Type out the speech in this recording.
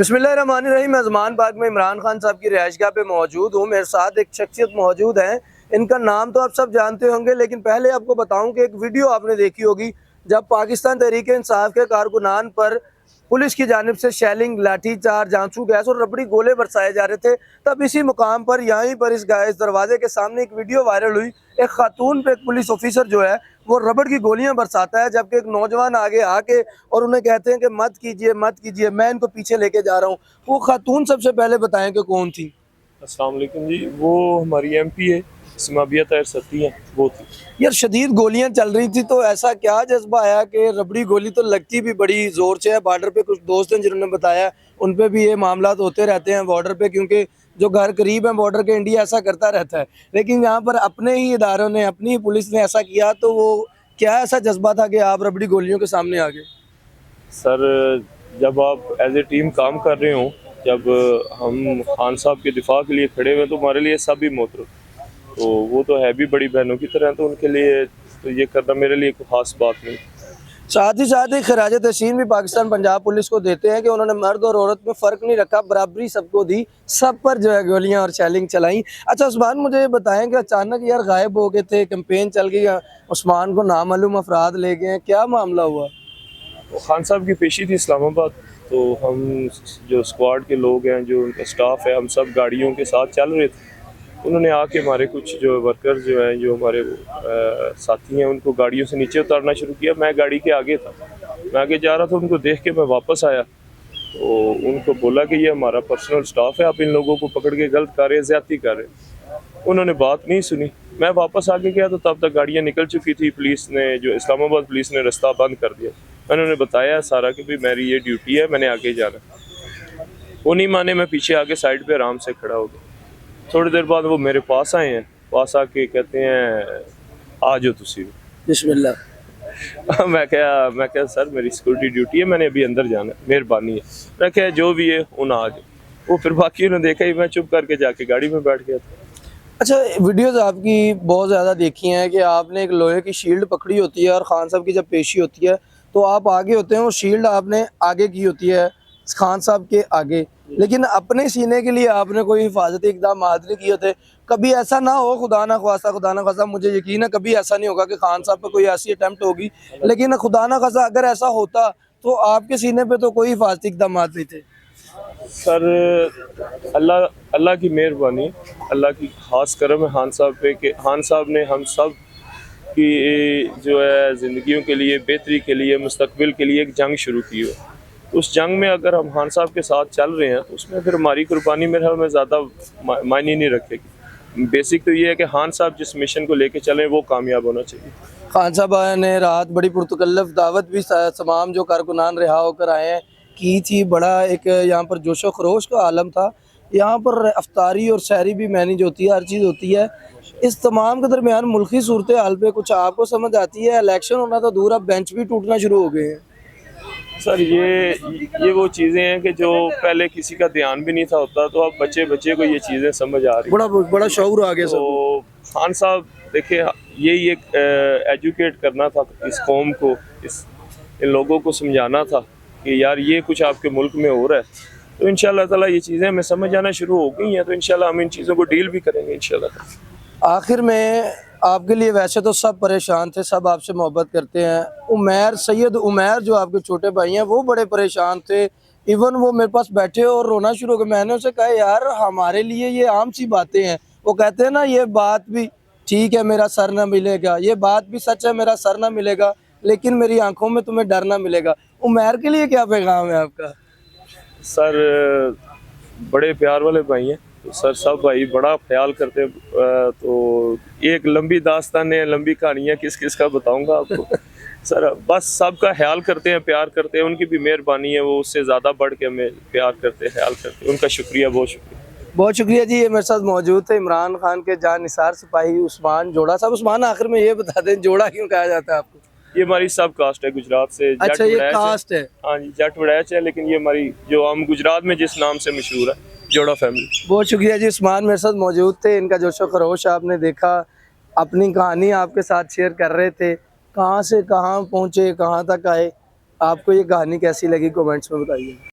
बिस्मिल्लाहिर्रहमानिर्रहीम। मैं ज़मान पार्क में इमरान खान साहब की रिहाइशगाह पे मौजूद हूँ। मेरे साथ एक शख्सियत मौजूद हैं, इनका नाम तो आप सब जानते होंगे, लेकिन पहले आपको बताऊं कि एक वीडियो आपने देखी होगी जब पाकिस्तान तहरीक-ए-इंसाफ के कारकुनान पर पुलिस की जानिब से शेलिंग, लाठीचार्ज, आंसू गैस और रबड़ी गोले बरसाए जा रहे थे। तब इसी मुकाम पर यहीं पर इस दरवाजे के सामने एक वीडियो वायरल हुई। एक खातून पे एक पुलिस ऑफिसर जो है वो रबड़ की गोलियां बरसाता है, जबकि एक नौजवान आगे आके और उन्हें कहते हैं कि मत कीजिए, मैं इनको पीछे लेके जा रहा हूँ। वो खातून सबसे पहले बताएं कि कौन थी। अस्सलाम वालेकुम जी। वो हमारी एमपी है, समाबिया तैर सती हैं, वो थी। यार शदीद गोलियां चल रही थी, तो ऐसा क्या जज्बा आया कि रबड़ी गोली तो लगती भी बड़ी जोर से है। बॉर्डर पे कुछ दोस्त हैं जिन्होंने बताया उन पे भी ये मामला होते रहते हैं बॉर्डर पे, क्योंकि जो घर करीब है बॉर्डर के, इंडिया ऐसा करता रहता है। लेकिन यहाँ पर अपने ही इदारों ने, अपनी ही पुलिस ने ऐसा किया, तो वो क्या ऐसा जज्बा था कि आप रबड़ी गोलियों के सामने आ गए? सर, जब आप एज ए टीम काम कर रहे हो, जब हम खान साहब के दिफा के लिए खड़े हुए, तो हमारे लिए सब ही मोहतरम, तो वो तो है भी बड़ी बहनों की तरह, तो उनके लिए तो ये करना मेरे लिए कोई खास बात नहीं। साथ ही खराज तहसीन भी पाकिस्तान पंजाब पुलिस को देते हैं कि उन्होंने मर्द और औरत में फ़र्क नहीं रखा, बराबरी सबको दी, सब पर जो है गोलियां और शेलिंग चलाई। अच्छा उस्मान, मुझे बताएं कि अचानक यार गायब हो गए थे, कैंपेन चल गई, उस्मान को नामालूम अफराद ले गए, क्या मामला हुआ? तो खान साहब की पेशी थी इस्लामाबाद, तो हम जो स्क्वाड के लोग हैं, जो उनका स्टाफ है, हम सब गाड़ियों के साथ चल रहे थे। उन्होंने आके हमारे कुछ जो वर्कर्स जो हैं, जो हमारे साथी हैं, उनको गाड़ियों से नीचे उतारना शुरू किया। मैं गाड़ी के आगे था, मैं आगे जा रहा था, उनको देख के मैं वापस आया, तो उनको बोला कि ये हमारा पर्सनल स्टाफ है, आप इन लोगों को पकड़ के गलत कर रहे हैं, ज्यादती कर रहे हैं। उन्होंने बात नहीं सुनी। मैं वापस आगे गया तो तब तक गाड़ियाँ निकल चुकी थी। पुलिस ने, जो इस्लामाबाद पुलिस ने, रास्ता बंद कर दिया। मैंने उन्हें बताया सारा कि भाई मेरी ये ड्यूटी है, मैंने आगे जाना। वो नहीं माने, मैं पीछे आके साइड पे आराम से खड़ा हो गया। थोड़ी देर बाद वो मेरे पास आए हैं, पास आके कहते हैं आ जाओ तुसी। बिस्मिल्लाह। मैं क्या सर, मेरी सिक्योरिटी ड्यूटी है, मैंने अभी अंदर जाना है, मेहरबानी है। मैं क्या जो भी है उन आ जाओ। वो फिर बाकी उन्होंने देखा ही, मैं चुप करके जाके गाड़ी में बैठ गया था। अच्छा, वीडियोस आपकी बहुत ज़्यादा देखी हैं कि आपने एक लोहे की शील्ड पकड़ी होती है और खान साहब की जब पेशी होती है तो आप आगे होते हैं, वो शील्ड आपने आगे की होती है खान साहब के आगे, लेकिन अपने सीने के लिए आपने कोई हिफाजती इकदाम नहीं किए होते। कभी ऐसा ना हो, खुदा ना खासा, मुझे यकीन है कभी ऐसा नहीं होगा कि खान साहब पे कोई ऐसी अटेम्प्ट होगी, लेकिन खुदा ना खासा अगर ऐसा होता तो आपके सीने पे तो कोई हिफाजती इकदाम नहीं थे? सर, अल्लाह अल्लाह की मेहरबानी, अल्लाह की खास करम है खान साहब पे कि खान साहब ने हम सब की जो है ज़िंदगियों के लिए, बेहतरी के लिए, मुस्तकबिल के लिए एक जंग शुरू की हो। उस जंग में अगर हम खान साहब के साथ चल रहे हैं, उसमें फिर हमारी कुर्बानी मेरे ख्याल में ज़्यादा मायने नहीं रखेगी। बेसिक तो ये है कि खान साहब जिस मिशन को लेके चलें वो कामयाब होना चाहिए। खान साहब ने रात बड़ी पुरतकल्लफ दावत भी तमाम जो कारकुनान रिहा होकर आए हैं की थी। बड़ा एक यहाँ पर जोशो खरोश का आलम था। यहाँ पर अफ्तारी और सहरी भी मैनेज होती है, हर चीज़ होती है। इस तमाम के दरमियान मुल्की सूरत हाल पे कुछ आपको समझ आती है? इलेक्शन होना तो दूर, अब बेंच भी टूटना शुरू हो गए हैं। सर, ये वो चीज़ें हैं कि जो पहले किसी का ध्यान भी नहीं था होता, तो अब बच्चे बच्चे को ये चीज़ें समझ आ रही। बड़ा शऊर आ गया सब। तो खान साहब देखिए, यही एक एजुकेट करना था इस कौम को, इन लोगों को समझाना था कि यार ये कुछ आपके मुल्क में हो रहा है। तो इंशाल्लाह ताला ये चीज़ें हमें समझ आना शुरू हो गई हैं, तो इंशाल्लाह हम इन चीज़ों को डील भी करेंगे इंशाल्लाह। आखिर में आपके लिए वैसे तो सब परेशान थे, सब आपसे मोहब्बत करते हैं। उमैर, सैयद उमैर जो आपके छोटे भाई हैं, वो बड़े परेशान थे। इवन वो मेरे पास बैठे और रोना शुरू हो गया। मैंने उसे कहा यार हमारे लिए ये आम सी बातें हैं। वो कहते हैं ना, ये बात भी ठीक है मेरा सर ना मिलेगा, ये बात भी सच है मेरा सर ना मिलेगा, लेकिन मेरी आंखों में तुम्हें डर ना मिलेगा। उमैर के लिए क्या पैगाम है आपका? सर, बड़े प्यार वाले भाई हैं, तो सर सब भाई बड़ा ख्याल करते हैं। तो एक लंबी दास्तान है, लंबी कहानी है, किस किस का बताऊंगा आपको। सर बस सबका ख्याल करते हैं, प्यार करते हैं, उनकी भी मेहरबानी है, वो उससे ज़्यादा बढ़ के हमें प्यार करते हैं, ख्याल करते हैं। उनका शुक्रिया, बहुत शुक्रिया। बहुत शुक्रिया जी। ये मेरे साथ मौजूद थे इमरान खान के जानिसार सिपाही उस्मान जोड़ा साहब। उस्मान, आखिर में ये बता दें, जोड़ा क्यों कहा जाता है आपको? ये हमारी सब कास्ट है, गुजरात से। अच्छा, ये कास्ट है? हाँ जी, जट वड़ैच है, लेकिन ये हमारी जो हम गुजरात में जिस नाम से मशहूर है, जोड़ा फैमिली। बहुत शुक्रिया जी। उस्मान मेरे साथ मौजूद थे, इनका जोशो खरोश आपने देखा, अपनी कहानी आपके साथ शेयर कर रहे थे। कहाँ से कहाँ पहुँचे, कहाँ तक आए, आपको ये कहानी कैसी लगी कमेंट्स में बताइए।